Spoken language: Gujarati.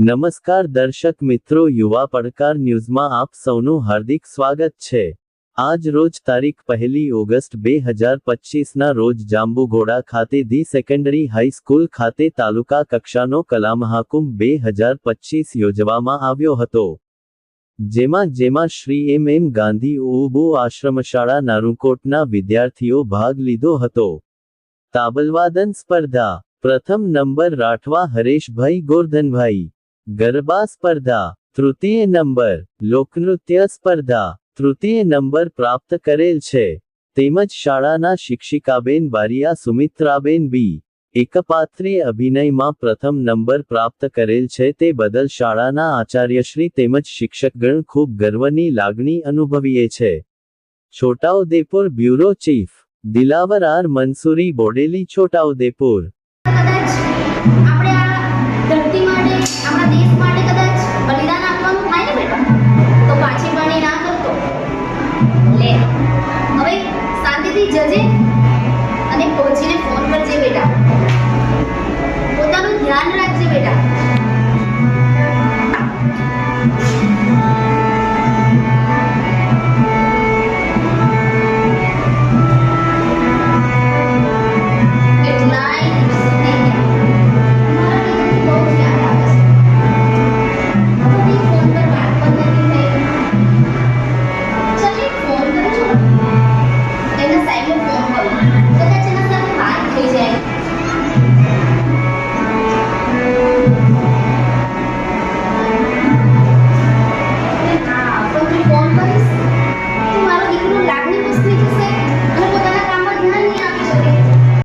નમસ્કાર દર્શક મિત્રો, યુવા પડકાર ન્યૂઝમાં આપ સૌનું હાર્દિક સ્વાગત છે। આજ રોજ તારીખ 1 ઓગસ્ટ 2025ના રોજ જાંબુઘોડા ખાતે ધી સેકન્ડરી હાઈસ્કૂલ ખાતે તાલુકા કક્ષાનો કલામહાકુંભ 2025 યોજવામાં આવ્યો હતો, જેમાં શ્રી એમ ગાંધી ઉબુ આશ્રમશાળા નારુકોટના વિદ્યાર્થીઓ ભાગ લીધો હતો। તાબલવાદન સ્પર્ધા, પ્રથમ નંબર રાઠવા હરેશભાઈ ગોરધનભાઈ। ગરબા સ્પર્ધા, તૃતીય નંબર। લોકનૃત્ય સ્પર્ધા, તૃતીય નંબર પ્રાપ્ત કરેલ છે, તેમજ શાળાના શિક્ષિકાબેન બારિયા સુમિત્રાબેન બી એકપાત્રીય અભિનયમાં પ્રથમ નંબર પ્રાપ્ત કરેલ છે, તે બદલ શાળાના આચાર્યશ્રી તેમજ શિક્ષકગણ ખૂબ ગર્વની લાગણી અનુભવીએ છે। Chhota Udepur bureau chief Dilawar R Mansuri, Bodeli, Chhota Udepur. જજે